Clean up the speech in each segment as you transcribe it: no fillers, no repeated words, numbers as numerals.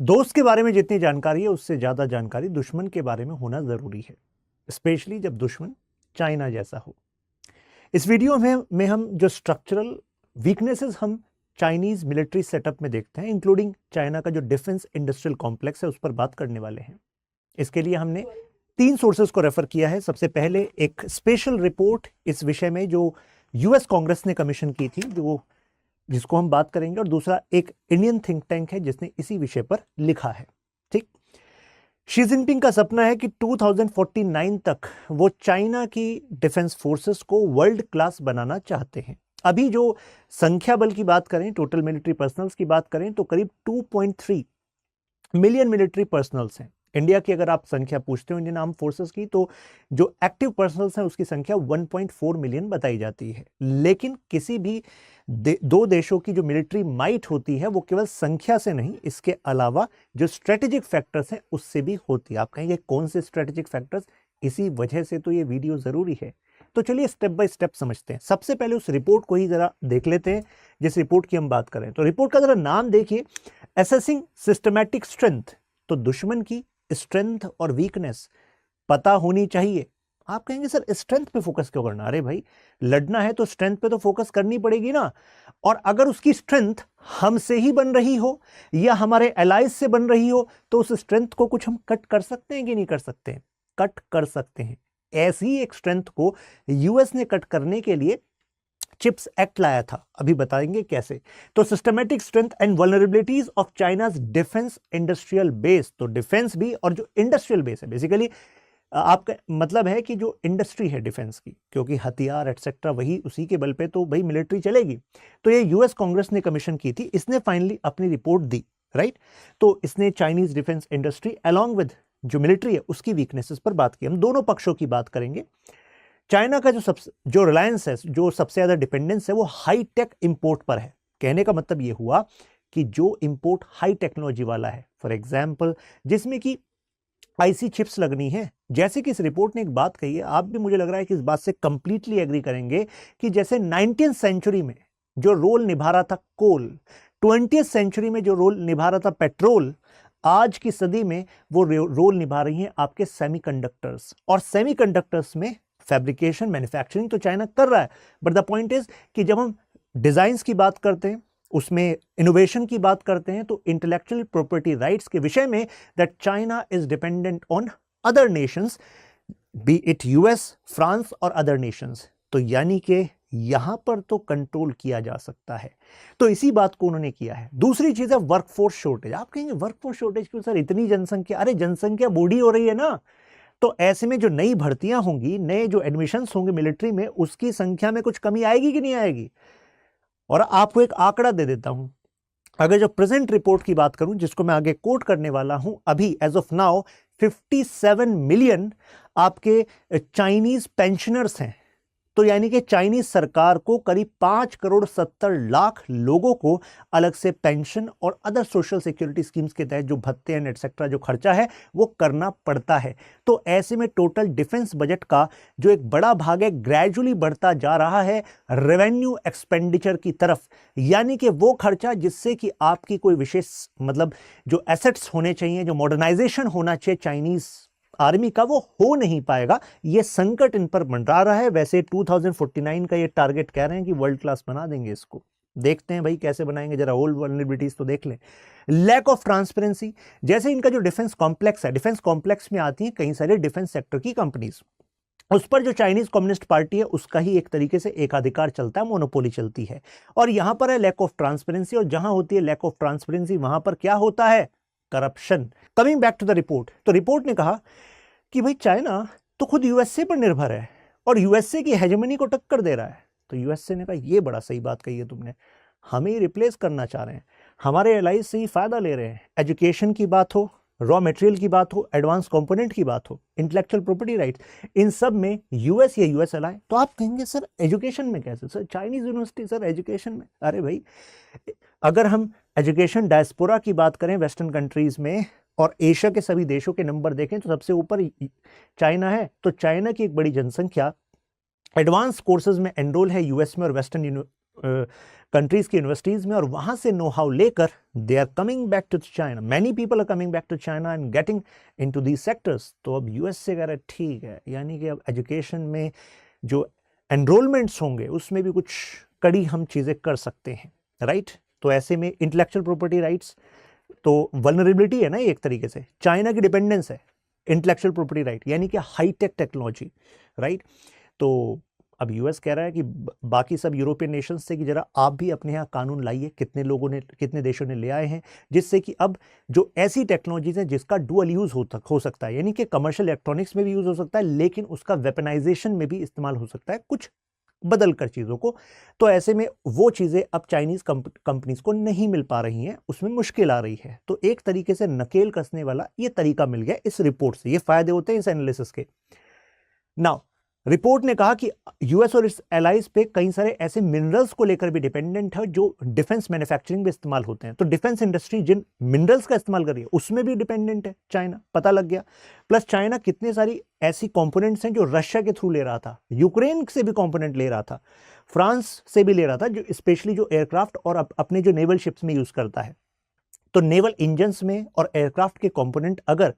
दोस्त के बारे में जितनी जानकारी है उससे ज़्यादा जानकारी दुश्मन के बारे में होना ज़रूरी है, स्पेशली जब दुश्मन चाइना जैसा हो। इस वीडियो में हम जो स्ट्रक्चरल वीकनेसेस हम चाइनीज़ मिलिट्री सेटअप में देखते हैं, इंक्लूडिंग चाइना का जो डिफेंस इंडस्ट्रियल कॉम्प्लेक्स है, उस पर बात करने वाले हैं। इसके लिए हमने 3 सोर्सेज को रेफर किया है। सबसे पहले एक स्पेशल रिपोर्ट इस विषय में जो यूएस कांग्रेस ने कमीशन की थी, जिसको हम बात करेंगे, और दूसरा एक इंडियन थिंक टैंक है जिसने इसी विषय पर लिखा है। ठीक, शी जिनपिंग का सपना है कि 2049 तक वो चाइना की डिफेंस फोर्सेस को वर्ल्ड क्लास बनाना चाहते हैं। अभी जो संख्या बल की बात करें, टोटल मिलिट्री पर्सनल्स की बात करें, तो करीब 2.3 मिलियन मिलिट्री पर्सनल्स हैं। इंडिया की अगर आप संख्या पूछते हो इंडियन आर्म फोर्सेस की, तो जो एक्टिव पर्सनल्स हैं उसकी संख्या 1.4 मिलियन बताई जाती है। लेकिन किसी भी दो देशों की जो मिलिट्री माइट होती है वो केवल संख्या से नहीं, इसके अलावा जो स्ट्रेटेजिक फैक्टर्स हैं उससे भी होती है। आप कहेंगे कौन से स्ट्रेटेजिक फैक्टर्स? इसी वजह से तो ये वीडियो जरूरी है। तो चलिए स्टेप बाय स्टेप समझते हैं। सबसे पहले उस रिपोर्ट को ही जरा देख लेते हैं जिस रिपोर्ट की हम बात करें। तो रिपोर्ट का जरा नाम देखिए, असेसिंग सिस्टमैटिक स्ट्रेंथ। तो दुश्मन की स्ट्रेंथ और वीकनेस पता होनी चाहिए। आप कहेंगे सर स्ट्रेंथ पे फोकस क्यों करना? अरे भाई, लड़ना है तो स्ट्रेंथ पे तो फोकस करनी पड़ेगी ना। और अगर उसकी स्ट्रेंथ हमसे ही बन रही हो या हमारे एलाइज से बन रही हो, तो उस स्ट्रेंथ को कुछ हम कट कर सकते हैं कि नहीं कर सकते? कट कर सकते हैं। ऐसी एक स्ट्रेंथ को यूएस ने कट करने के लिए चिप्स एक्ट लाया था, अभी बताएंगे कैसे। तो systematic strength and vulnerabilities of China's defence industrial base. तो डिफेंस भी और जो इंडस्ट्रियल बेस है, बेसिकली आपका मतलब है कि जो इंडस्ट्री है डिफेंस की, क्योंकि हथियार एटसेट्रा वही, उसी के बल पे तो भाई मिलिट्री चलेगी। तो ये यूएस कांग्रेस ने कमीशन की थी, इसने फाइनली अपनी रिपोर्ट दी, राइट। तो इसने Chinese defence industry along with जो मिलिट्री है उसकी वीकनेसेस पर बात की। हम दोनों पक्षों की बात करेंगे। चाइना का जो रिलायंस है, जो सबसे ज्यादा डिपेंडेंस है, वो हाई टेक इंपोर्ट पर है। कहने का मतलब ये हुआ कि जो इंपोर्ट हाई टेक्नोलॉजी वाला है, फॉर एग्जाम्पल जिसमें कि आईसी चिप्स लगनी है। जैसे कि इस रिपोर्ट ने एक बात कही है, आप भी मुझे लग रहा है कि इस बात से कंप्लीटली एग्री करेंगे कि जैसे 19th सेंचुरी में जो रोल निभा रहा था कोल, 20th सेंचुरी में जो रोल निभा रहा था पेट्रोल, आज की सदी में वो रोल निभा रही हैं आपके सेमीकंडक्टर्स। और सेमीकंडक्टर्स में फैब्रिकेशन, मैन्युफैक्चरिंग तो चाइना कर रहा है, बट द पॉइंट इज कि जब हम डिजाइन्स की बात करते हैं, उसमें इनोवेशन की बात करते हैं, तो इंटेलेक्चुअल प्रॉपर्टी राइट्स के विषय में that China is dependent on other Nations, B it US, France और अदर नेशंस। तो यानी कि यहां पर तो कंट्रोल किया जा सकता है। तो इसी बात को उन्होंने किया है। दूसरी चीज है वर्कफोर्स शॉर्टेज। आप कहेंगे वर्कफोर्स शॉर्टेज क्यों सर, इतनी जनसंख्या? अरे जनसंख्या बूढ़ी हो रही है ना, तो ऐसे में जो नई भर्तियां होंगी, नए जो एडमिशंस होंगे मिलिट्री में, उसकी संख्या में कुछ कमी आएगी कि नहीं आएगी? और आपको एक आंकड़ा दे देता हूं। अगर जो प्रेजेंट रिपोर्ट की बात करूं, जिसको मैं आगे कोट करने वाला हूं, अभी एज ऑफ नाउ 57 मिलियन आपके चाइनीज पेंशनर्स हैं। तो यानी कि चाइनीज सरकार को करीब 5,70,00,000 लोगों को अलग से पेंशन और अदर सोशल सिक्योरिटी स्कीम्स के तहत जो भत्ते एंड एटसेट्रा जो खर्चा है वो करना पड़ता है। तो ऐसे में टोटल डिफेंस बजट का जो एक बड़ा भाग है ग्रेजुअली बढ़ता जा रहा है रेवेन्यू एक्सपेंडिचर की तरफ। यानी कि वो खर्चा जिससे कि आपकी कोई विशेष मतलब जो एसेट्स होने चाहिए, जो मॉडर्नाइजेशन होना चाहिए चाइनीज आर्मी का, वो हो नहीं पाएगा। ये संकट इन पर मंडरा रहा है। वैसे 2049 का ये टारगेट कह रहे हैं कि वर्ल्ड क्लास बना देंगे इसको। देखते हैं भाई कैसे बनाएंगे, जरा ओल्ड वल्नरेबिलिटीज तो देख लें। Lack of transparency. जैसे इनका जो डिफेंस कॉम्प्लेक्स है, डिफेंस कॉम्प्लेक्स में आती हैं कई सारे डिफेंस सेक्टर की कंपनीज, उस पर जो चाइनीज कम्युनिस्ट पार्टी है उसका ही एक तरीके से एकाधिकार चलता है, मोनोपोली चलती है। और यहां पर है लैक ऑफ ट्रांसपेरेंसी, और जहां होती है लैक ऑफ ट्रांसपेरेंसी वहां पर क्या होता है? Corruption. Coming back to the report, तो रिपोर्ट ने कहा कि भाई चाइना तो खुद यूएसए पर निर्भर है और यूएसए की हेजेमनी को टक्कर दे रहा है। तो यूएसए ने कहा ये बड़ा सही बात कही है तुमने, हमें रिप्लेस करना चाह रहे हैं, हमारे एलाइज से ही फायदा ले रहे हैं। एजुकेशन की बात हो, रॉ मटेरियल की बात हो, एडवांस कंपोनेंट की बात हो, इंटेलेक्चुअल प्रॉपर्टी राइट्स, इन सब में यूएस या यूएस एलाई। तो आप कहेंगे सर एजुकेशन में कैसे? Sir Chinese university sir education में। अरे भाई, अगर हम एजुकेशन डायस्पोरा की बात करें वेस्टर्न कंट्रीज में और एशिया के सभी देशों के नंबर देखें तो सबसे ऊपर चाइना है। तो चाइना की एक बड़ी जनसंख्या एडवांस कोर्सेज में एनरोल है यूएस में और वेस्टर्न कंट्रीज की यूनिवर्सिटीज़ में और वहाँ से नो हाउ लेकर they are coming back to China, many people are coming back to China and getting into these sectors. तो अब यूएस से कह रहा है ठीक है, यानी कि अब एजुकेशन में जो एनरोलमेंट्स होंगे उसमें भी कुछ कड़ी हम चीज़ें कर सकते हैं, राइट। तो ऐसे में इंटेलेक्चुअल प्रॉपर्टी राइट्स तो वल्नरेबिलिटी है ना, एक तरीके से चाइना की डिपेंडेंस है इंटेलेक्चुअल प्रॉपर्टी राइट, यानी कि हाईटेक टेक्नोलॉजी, राइट। तो अब यूएस कह रहा है कि बाकी सब यूरोपियन नेशंस से कि जरा आप भी अपने यहाँ कानून लाइए, कितने देशों ने ले आए हैं, जिससे कि अब जो ऐसी टेक्नोलॉजीज हैं जिसका डुअल यूज हो सकता है, यानी कि कमर्शियल इलेक्ट्रॉनिक्स में भी यूज हो सकता है लेकिन उसका वेपनाइजेशन में भी इस्तेमाल हो सकता है, कुछ बदल कर चीज़ों को। तो ऐसे में वो चीज़ें अब चाइनीज़ कंपनीज को नहीं मिल पा रही हैं, उसमें मुश्किल आ रही है। तो एक तरीके से नकेल कसने वाला ये तरीका मिल गया इस रिपोर्ट से, ये फायदे होते हैं इस एनालिसिस के। नाउ रिपोर्ट ने कहा कि यूएस और इस एलाइज पे कई सारे ऐसे मिनरल्स को लेकर भी डिपेंडेंट है जो डिफेंस मैन्युफैक्चरिंग में इस्तेमाल होते हैं। तो डिफेंस इंडस्ट्री जिन मिनरल्स का इस्तेमाल कर रही है उसमें भी डिपेंडेंट है चाइना, पता लग गया। प्लस चाइना कितने सारी ऐसी कंपोनेंट्स हैं जो रशिया के थ्रू ले रहा था, यूक्रेन से भी कंपोनेंट ले रहा था, फ्रांस से भी ले रहा था, जो स्पेशली जो एयरक्राफ्ट और अपने जो नेवल शिप्स में यूज करता है। तो नेवल इंजन्स में और एयरक्राफ्ट के कंपोनेंट अगर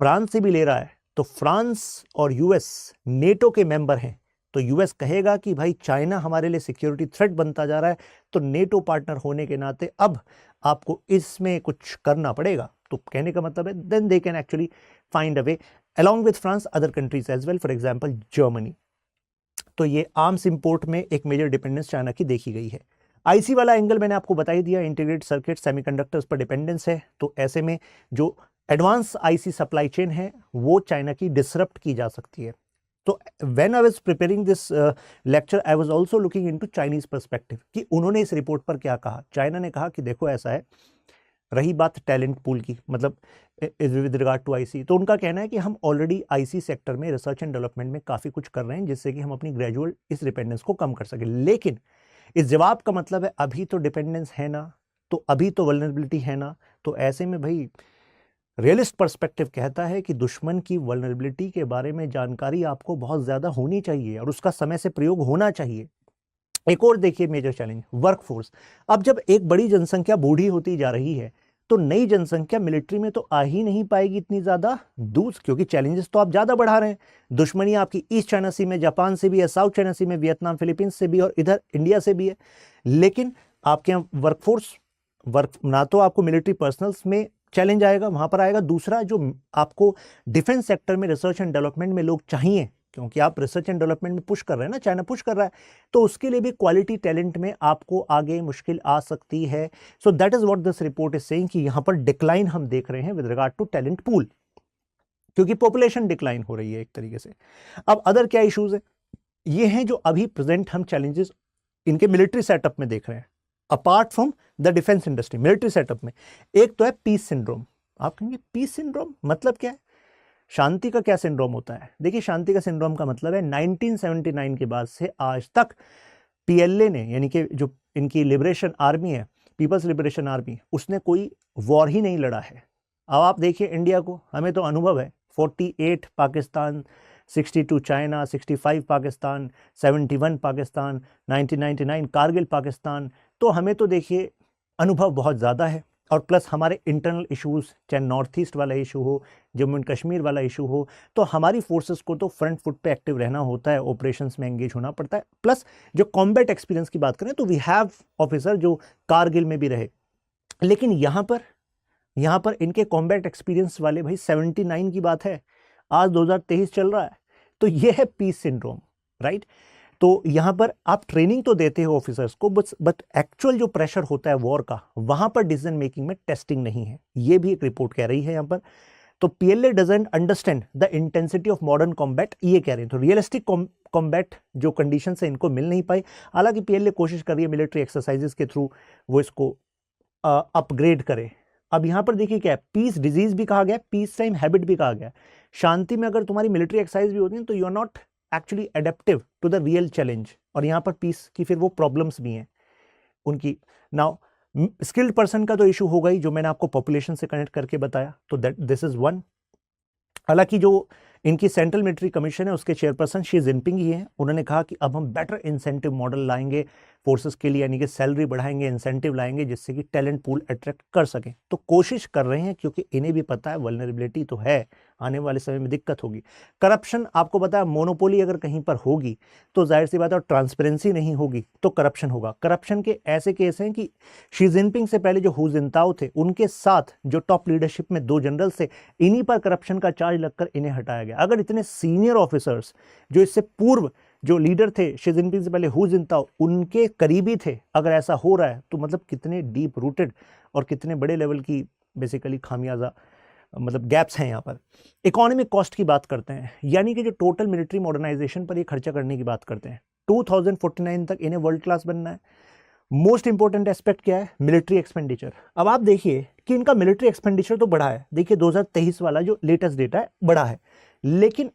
फ्रांस से भी ले रहा है तो फ्रांस और यूएस नेटो के मेंबर हैं, तो यूएस कहेगा कि भाई चाइना हमारे लिए सिक्योरिटी थ्रेट बनता जा रहा है, तो नेटो पार्टनर होने के नाते अब आपको इसमें कुछ करना पड़ेगा। तो कहने का मतलब है then they can actually find a way along with France other countries as well, for example Germany. तो ये आर्म्स इंपोर्ट में एक मेजर डिपेंडेंस चाइना की देखी गई है। आईसी वाला एंगल मैंने आपको बता ही दिया, इंटीग्रेटेड सर्किट सेमीकंडक्टर्स पर डिपेंडेंस है। तो ऐसे में जो एडवांस आईसी सप्लाई चेन है वो चाइना की डिसरप्ट की जा सकती है। तो when I was preparing this lecture I was also looking into Chinese perspective कि उन्होंने इस रिपोर्ट पर क्या कहा। चाइना ने कहा कि देखो ऐसा है, रही बात टैलेंट पूल की, मतलब विद रिगार्ड टू आईसी, तो उनका कहना है कि हम ऑलरेडी आईसी सेक्टर में रिसर्च एंड डेवलपमेंट में काफ़ी कुछ कर रहे हैं जिससे कि हम अपनी ग्रेजुअल इस डिपेंडेंस को कम कर सकें। लेकिन इस जवाब का मतलब है अभी तो डिपेंडेंस है ना, तो अभी तो वल्नरेबिलिटी है ना। तो ऐसे में भाई रियलिस्ट पर्सपेक्टिव कहता है कि दुश्मन की वल्नरेबिलिटी के बारे में जानकारी आपको बहुत ज़्यादा होनी चाहिए और उसका समय से प्रयोग होना चाहिए। एक और देखिए मेजर चैलेंज, वर्कफोर्स। अब जब एक बड़ी जनसंख्या बूढ़ी होती जा रही है तो नई जनसंख्या मिलिट्री में तो आ ही नहीं पाएगी इतनी ज़्यादा दूर, क्योंकि चैलेंजेस तो आप ज़्यादा बढ़ा रहे हैं। दुश्मनी आपकी ईस्ट चाइना सी में जापान से भी है, साउथ चाइना सी में वियतनाम फिलीपींस से भी और इधर इंडिया से भी है। लेकिन आपके यहाँ वर्क ना तो आपको मिलिट्री पर्सनल्स में चैलेंज आएगा, वहां पर आएगा। दूसरा जो आपको डिफेंस सेक्टर में रिसर्च एंड डेवलपमेंट में लोग चाहिए, क्योंकि आप रिसर्च एंड डेवलपमेंट में पुश कर रहे हैं ना, चाइना पुश कर रहा है, तो उसके लिए भी क्वालिटी टैलेंट में आपको आगे मुश्किल आ सकती है। So that is what this report is saying कि यहां पर डिक्लाइन हम देख रहे हैं with regard to talent pool, क्योंकि पॉपुलेशन डिक्लाइन हो रही है एक तरीके से। अब अदर क्या इश्यूज है, ये हैं जो अभी प्रेजेंट हम चैलेंजेस इनके मिलिट्री सेटअप में देख रहे हैं apart from the defence industry. Military setup में एक तो है पीस सिंड्रोम। आप कहेंगे पीस सिंड्रोम मतलब क्या है, शांति का क्या सिंड्रोम होता है? देखिए शांति का सिंड्रोम का मतलब है 1979 के बाद से आज तक पीएलए ने, यानी कि जो इनकी लिबरेशन आर्मी है, पीपल्स लिबरेशन आर्मी, उसने कोई वॉर ही नहीं लड़ा है। अब आप देखिए इंडिया को, हमें तो अनुभव है 48 पाकिस्तान, 62 चाइना, 65 पाकिस्तान, 71 पाकिस्तान, 1999 कारगिल पाकिस्तान। तो हमें तो देखिए अनुभव बहुत ज़्यादा है। और प्लस हमारे इंटरनल इश्यूज, चाहे नॉर्थ ईस्ट वाला इशू हो, जम्मू एंड कश्मीर वाला इशू हो, तो हमारी फोर्सेस को तो फ्रंट फुट पे एक्टिव रहना होता है, ऑपरेशंस में एंगेज होना पड़ता है। प्लस जो कॉम्बैट एक्सपीरियंस की बात करें तो वी हैव ऑफिसर जो कारगिल में भी रहे। लेकिन यहाँ पर इनके कॉम्बैट एक्सपीरियंस वाले भाई 79 की बात है, आज 2023 चल रहा है। तो ये है पीस सिंड्रोम, राइट। तो यहाँ पर आप ट्रेनिंग तो देते हो ऑफिसर्स को, बट एक्चुअल जो प्रेशर होता है वॉर का, वहां पर डिसीजन मेकिंग में टेस्टिंग नहीं है। ये भी एक रिपोर्ट कह रही है यहाँ पर। तो PLA doesn't understand the intensity of modern combat, ये कह रहे हैं। तो रियलिस्टिक कॉम्बैट जो कंडीशन है इनको मिल नहीं पाई। हालांकि पीएलए कोशिश कर रही है मिलिट्री एक्सरसाइजेस के थ्रू वो इसको अपग्रेड करे। अब यहाँ पर देखिए क्या है, पीस डिजीज भी कहा गया, पीस टाइम हैबिट भी कहा गया। शांति में अगर तुम्हारी मिलिट्री एक्सरसाइज भी होती है तो you are not actually adaptive to the real challenge. और यहाँ पर पीस की फिर वो प्रॉब्लम्स भी हैं उनकी। नाउ स्किल्ड पर्सन का तो इशू होगा ही, जो मैंने आपको पॉपुलेशन से कनेक्ट करके बताया, तो दैट दिस इज वन। हालांकि जो इनकी सेंट्रल मिलिट्री कमीशन है उसके चेयरपर्सन शी जिनपिंग ही हैं। उन्होंने कहा कि अब हम बेटर इंसेंटिव मॉडल लाएंगे फोर्सेस के लिए, यानी कि सैलरी बढ़ाएंगे, इंसेंटिव लाएंगे जिससे कि टैलेंट पूल अट्रैक्ट कर सकें। तो कोशिश कर रहे हैं क्योंकि इन्हें भी पता है वल्नरेबिलिटी तो है, आने वाले समय में दिक्कत होगी। करप्शन आपको पता है, मोनोपोली अगर कहीं पर होगी तो जाहिर सी बात है, और ट्रांसपेरेंसी नहीं होगी तो करप्शन होगा। करप्शन के ऐसे केस हैं कि शी जिनपिंग से पहले जो हु जिनताओ थे उनके साथ जो टॉप लीडरशिप में 2 जनरल थे, इन्हीं पर करप्शन का चार्ज लगकर इन्हें हटाया गया। अगर इतने सीनियर ऑफिसर्स जो इससे पूर्व जो लीडर थे शी जिनपिंग से पहले हु जिनताओ उनके करीबी थे, अगर ऐसा हो रहा है तो मतलब कितने डीप रूटेड और कितने बड़े लेवल की बेसिकली खामियाजा मतलब गैप्स हैं यहाँ पर। इकोनॉमिक कॉस्ट की बात करते हैं, यानी कि जो टोटल मिलिट्री मॉडर्नाइजेशन पर ये खर्चा करने की बात करते हैं। 2049 तक इन्हें वर्ल्ड क्लास बनना है। मोस्ट इंपॉर्टेंट एस्पेक्ट क्या है? Military expenditure. अब आप देखिए कि इनका मिलिट्री एक्सपेंडिचर तो बढ़ा है, देखिए 2023 वाला जो लेटेस्ट डेटा है बढ़ा है, लेकिन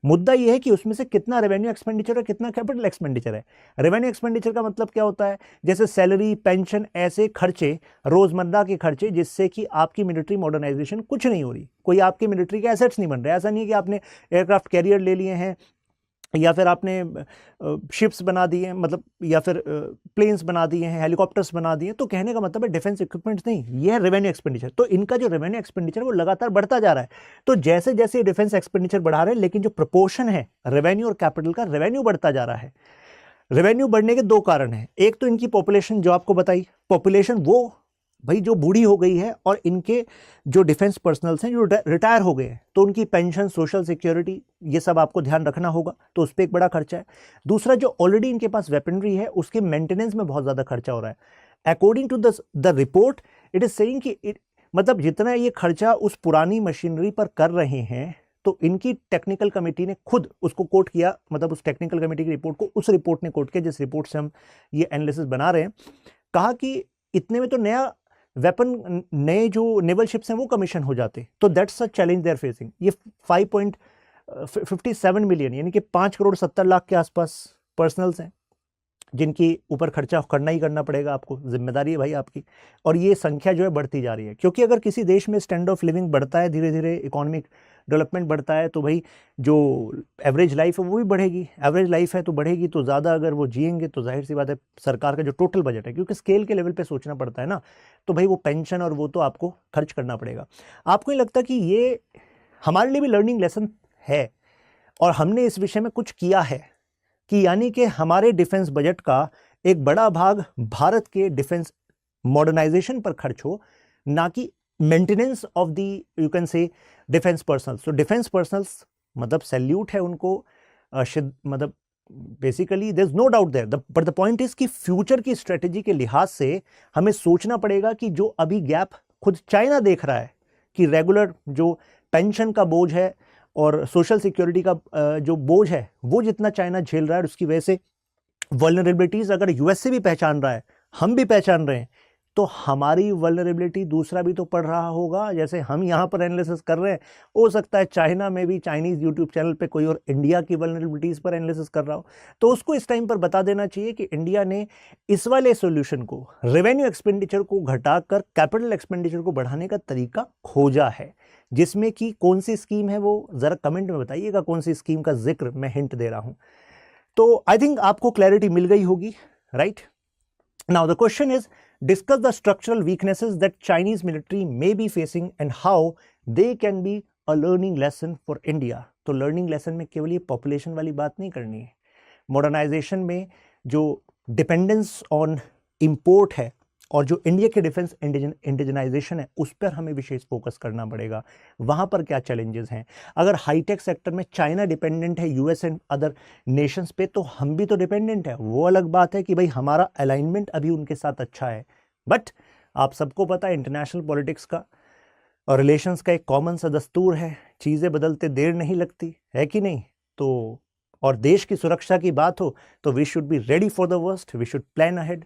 मुद्दा यह है कि उसमें से कितना रेवेन्यू एक्सपेंडिचर है, कितना कैपिटल एक्सपेंडिचर है। रेवेन्यू एक्सपेंडिचर का मतलब क्या होता है? जैसे सैलरी, पेंशन, ऐसे खर्चे, रोजमर्रा के खर्चे जिससे कि आपकी मिलिट्री मॉडर्नाइजेशन कुछ नहीं हो रही, कोई आपके मिलिट्री के एसेट्स नहीं बन रहे। ऐसा नहीं कि आपने एयरक्राफ्ट कैरियर ले लिए हैं या फिर आपने शिप्स बना दिए हैं, मतलब या फिर प्लेन्स बना दिए हैं, हेलीकॉप्टर्स बना दिए हैं, तो कहने का मतलब है डिफेंस इक्विपमेंट्स नहीं, ये है रेवेन्यू एक्सपेंडिचर। तो इनका जो रेवेन्यू एक्सपेंडिचर वो लगातार बढ़ता जा रहा है। तो जैसे जैसे डिफेंस एक्सपेंडिचर बढ़ा रहे हैं, लेकिन जो प्रोपोर्शन है रेवेन्यू और कैपिटल का, रेवेन्यू बढ़ता जा रहा है। रेवेन्यू बढ़ने के 2 कारण हैं। एक तो इनकी पॉपुलेशन, जो आपको बताई, पॉपुलेशन वो भाई जो बूढ़ी हो गई है, और इनके जो डिफेंस पर्सनल्स हैं जो रिटायर हो गए हैं, तो उनकी पेंशन, सोशल सिक्योरिटी, ये सब आपको ध्यान रखना होगा, तो उस पर एक बड़ा खर्चा है। दूसरा, जो ऑलरेडी इनके पास वेपनरी है उसके मेंटेनेंस में बहुत ज़्यादा खर्चा हो रहा है। According to the report it is saying कि मतलब जितना ये खर्चा उस पुरानी मशीनरी पर कर रहे हैं, तो इनकी टेक्निकल कमेटी ने खुद उसको कोट किया, मतलब उस टेक्निकल कमेटी की रिपोर्ट को उस रिपोर्ट ने कोट किया जिस रिपोर्ट से हम ये एनालिसिस बना रहे हैं। कहा कि इतने में तो नया वेपन, नए जो नेवल शिप्स हैं वो कमीशन हो जाते, तो that's a challenge they are facing. ये 5.57 मिलियन यानी कि 5 करोड़ 70 लाख के आसपास पर्सनल्स हैं जिनकी ऊपर खर्चा करना ही करना पड़ेगा आपको, जिम्मेदारी है भाई आपकी। और ये संख्या जो है बढ़ती जा रही है, क्योंकि अगर किसी देश में स्टैंडर्ड ऑफ लिविंग बढ़ता है, धीरे धीरे इकोनॉमिक डेवलपमेंट बढ़ता है, तो भाई जो एवरेज लाइफ है वो भी बढ़ेगी। एवरेज लाइफ है तो बढ़ेगी, तो ज़्यादा अगर वो जिएंगे तो जाहिर सी बात है सरकार का जो टोटल बजट है, क्योंकि स्केल के लेवल पे सोचना पड़ता है ना, तो भाई वो पेंशन और वो तो आपको खर्च करना पड़ेगा। आपको नहीं लगता कि ये हमारे लिए भी लर्निंग लेसन है, और हमने इस विषय में कुछ किया है कि यानी कि हमारे डिफेंस बजट का एक बड़ा भाग भारत के डिफेंस मॉडर्नाइजेशन पर खर्च हो, ना कि maintenance of the you can say defence personnels. तो डिफेंस पर्सनल्स मतलब सैल्यूट है उनको, मतलब basically there is no doubt there, but the point is कि फ्यूचर की स्ट्रेटेजी के लिहाज से हमें सोचना पड़ेगा कि जो अभी गैप खुद चाइना देख रहा है कि रेगुलर जो पेंशन का बोझ है और सोशल सिक्योरिटी का जो बोझ है वो जितना चाइना झेल रहा है, उसकी वजह से वल्नरेबिलिटीज अगर यूएसए भी पहचान रहा है, हम भी पहचान रहे हैं, तो हमारी वल्नरेबिलिटी दूसरा भी तो पढ़ रहा होगा। जैसे हम यहाँ पर एनालिसिस कर रहे हैं, हो सकता है चाइना में भी चाइनीज यूट्यूब चैनल पे कोई और इंडिया की वल्नरेबिलिटीज पर एनालिसिस कर रहा हो, तो उसको इस टाइम पर बता देना चाहिए कि इंडिया ने इस वाले सॉल्यूशन को, रेवेन्यू एक्सपेंडिचर को घटाकर कैपिटल एक्सपेंडिचर को बढ़ाने का तरीका खोजा है। जिसमें कि कौन सी स्कीम है वो जरा कमेंट में बताइएगा, कौन सी स्कीम का जिक्र मैं हिंट दे रहा हूं। तो आई थिंक आपको क्लैरिटी मिल गई होगी, right? Now the question is, discuss the structural weaknesses that Chinese military may be facing and how they can be a learning lesson for India. तो लर्निंग लेसन में केवल ये पॉपुलेशन वाली बात नहीं करनी है, मॉडर्नाइजेशन में जो डिपेंडेंस ऑन इंपोर्ट है और जो इंडिया के डिफेंस इंडिजनाइजेशन है उस पर हमें विशेष फोकस करना पड़ेगा। वहाँ पर क्या चैलेंजेस हैं? अगर हाईटेक सेक्टर में चाइना डिपेंडेंट है यूएस एंड अदर नेशंस पे, तो हम भी तो डिपेंडेंट है। वो अलग बात है कि भाई हमारा अलाइनमेंट अभी उनके साथ अच्छा है, बट आप सबको पता है इंटरनेशनल पॉलिटिक्स का और रिलेशंस का एक कॉमन सा दस्तूर है, चीज़ें बदलते देर नहीं लगती, है कि नहीं? तो और देश की सुरक्षा की बात हो तो we should be ready for the worst, we should plan ahead.